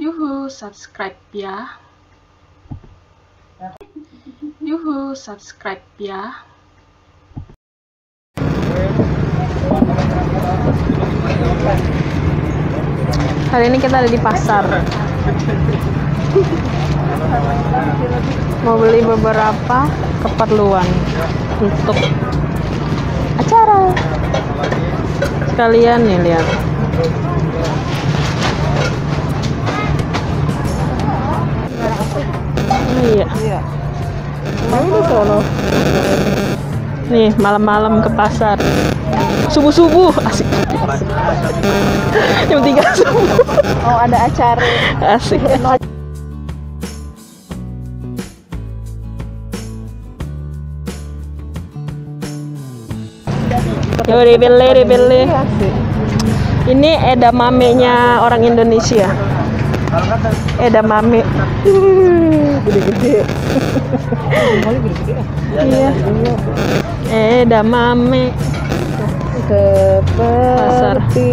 Yuhu, subscribe ya. Yuhu, subscribe ya. Hari ini kita ada di pasar. Mau beli beberapa keperluan untuk acara. Sekalian nih lihat. Iya. Nih malam-malam ke pasar. Subuh-subuh asik. Jam 3 subuh. Oh, ada acara. Asik. Yo dibeli. Ini edamamenya orang Indonesia. Edamame. Gede-gede. Iya. Edamame. Seperti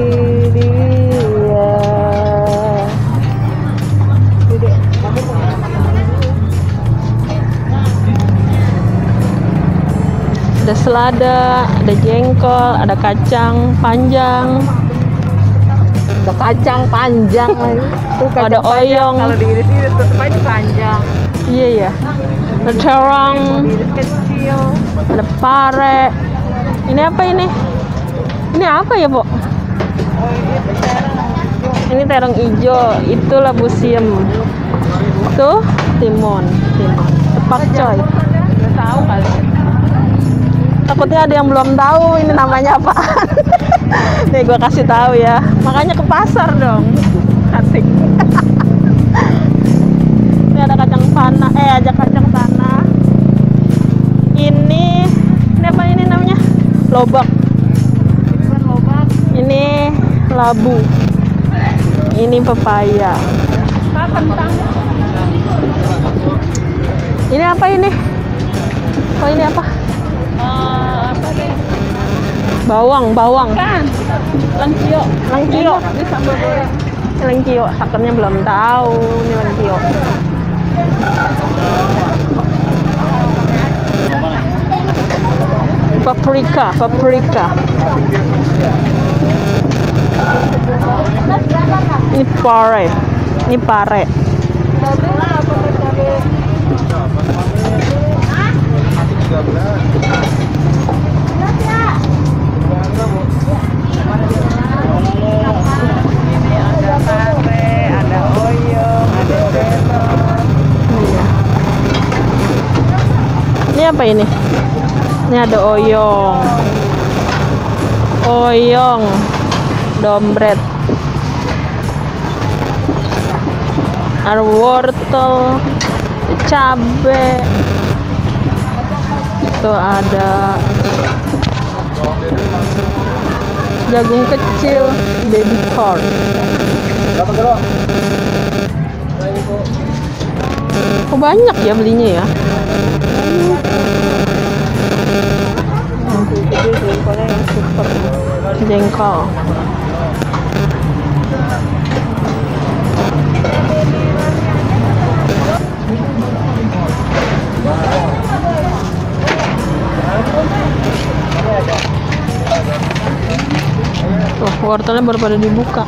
dia. Ada selada, ada jengkol, ada kacang panjang. Ada kacang panjang lagi. Tuh, kacang Ada panjang. oyong. Kalau diiris ini tetap aja panjang. Iya ya. Ada terong, Diiris kecil. ada pare. Ini apa ini? Ini apa ya, Bu? Oh, itu terong. Ini terong hijau, itu labu siem. Tuh timun. Pakcoy. Nggak tahu kali. Takutnya ada yang belum tahu ini namanya apaan. Nih gue kasih tahu ya. Makanya ke pasar dong. Asik. Ini ada kacang tanah, ada kacang tanah. Ini apa ini namanya? Lobak. Ini kan lobak. Ini labu. Ini pepaya. Kentang. Ini apa ini? Oh ini apa? Apa deh? Bawang. Kan. Lengkio. Ini sambal goreng. Lengkio, sakernya belum tahu. Ini lengkio. Paprika. Ini pare. Ada pare, ada oyong, ada terong. Ini apa ini? Ini ada oyong, dompret, ada wortel, cabe, itu ada jagung kecil, baby corn. Oh, banyak ya belinya ya. Jengkolnya yang super. Jengkol. Tuh, wortelnya baru pada dibuka.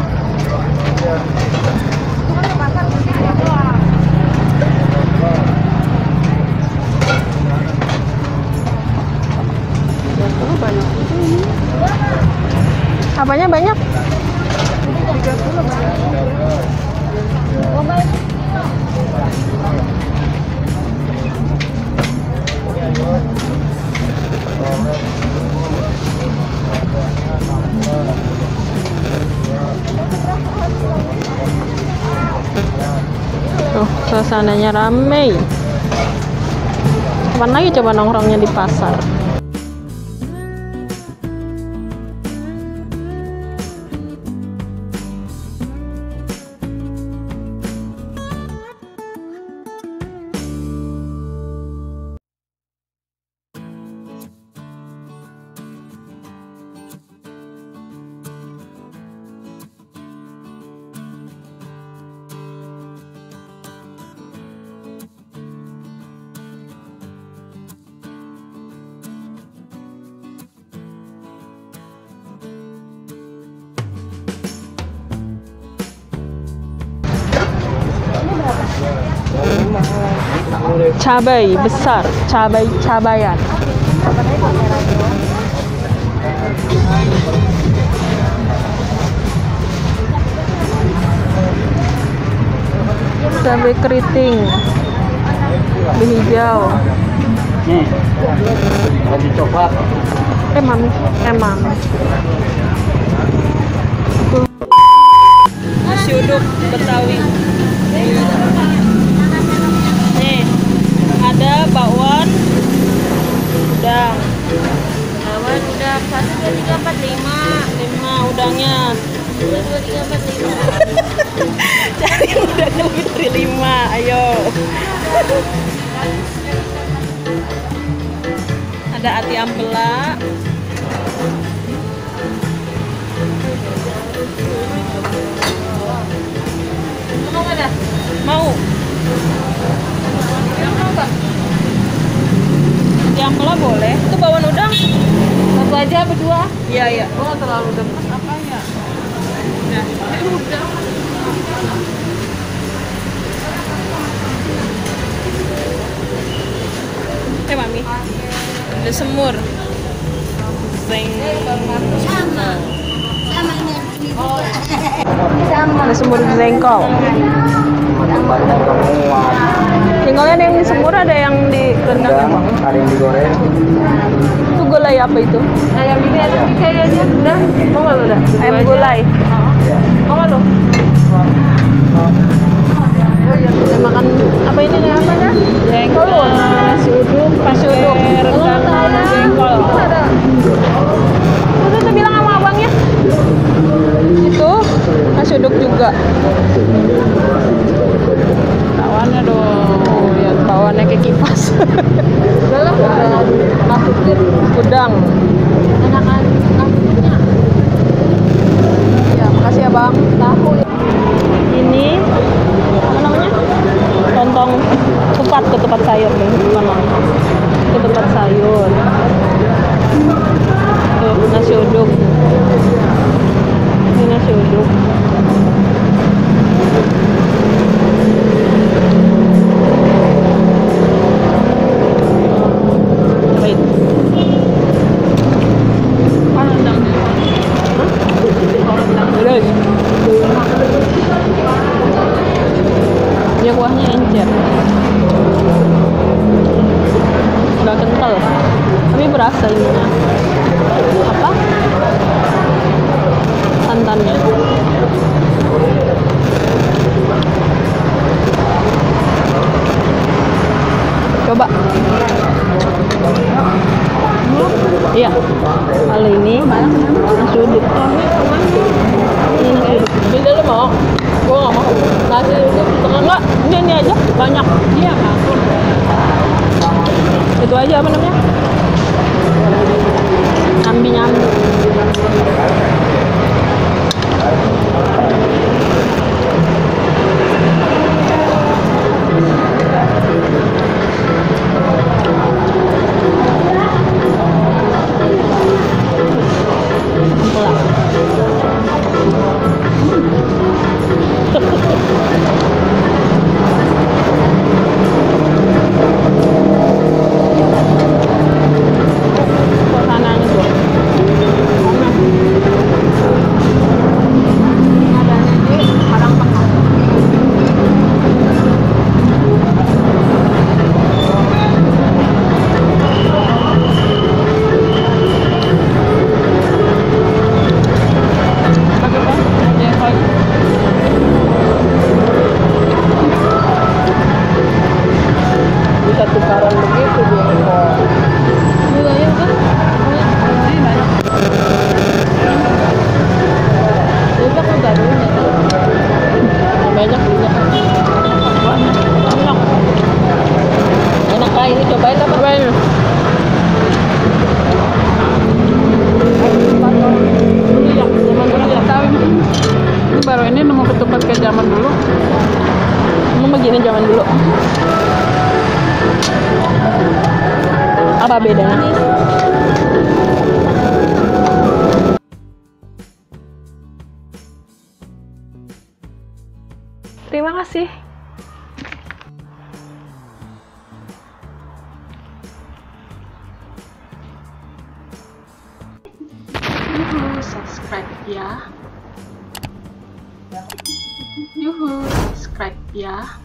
Apanya banyak? Tuh, suasananya ramai. Kapan lagi coba nongkrongnya di pasar? Cabai besar, cabayan. Cabai keriting, cabai hijau. Nih, roti coklat. Mami, emang. Nasi uduk Betawi. Nih, ada bakwan, udang. Bakwan udang 1 2 3 4 5. 5 udangnya. 1 2 3 4 5. Cari udangnya lebih dari 5, ayo. Ada ati ampela. Mau nggak dah? Mau. Mau nggak? Ati ampela boleh. Itu bakwan udang. Satu aja berdua. Iya, iya. Oh terlalu dekat apa ya? Nah, udah. Mami. Ada semur. Zeng. Ada semur jengkol. Jengkolnya ada yang di semur, ada yang di rendang. Ada yang digoreng. Itu gulai apa itu? Ayam ini ada kayaknya udah. Mau nggak lu dah? Ayam gulai. Mau nggak lu? Kita makan apa ini nih, apa dah? Jengkol. Nasi uduk, rendang, jengkol. Itu bilang sama abangnya. Itu nasi uduk juga. Tawannya dong, lihat bawannya kayak kipas. Udah lah, masukin Udang. enakan nasinya. Ya, makasih ya bang. Tahu ya. Ini apa namanya? Lontong ketupat sayur nih, bukan lontong. Ketupat sayur. Tuh, nasi uduk. Ini nasi uduk. Wait. Mana rendangnya? Hah? Udah. Dia kuahnya encer. Nggak kental, tapi berasa ininya. Apa? Santannya. Coba. Iya. Kali ini nasi uduk. Ini nasi uduk. Beda lu mau? Gua nggak mau. Nasi uduk setengah Enggak, ini aja banyak. iya nggak? Itu aja apa namanya? Nyambi. Suasananya tuh. Adanya di Padang Tengah. Bisa tukaran begitu jengkol. Nilainya kan ini banyak. Jadi aku nggak dulu Banyak banyak. enak lah ini cobain apa? Cobain. Dulu ya, zaman dulu ya. Tahu ini baru ini nemu ketupat kayak zaman dulu. Emang begini zaman dulu. Apa bedanya? Terima kasih. Yuhu, subscribe ya. Yuhu, subscribe ya.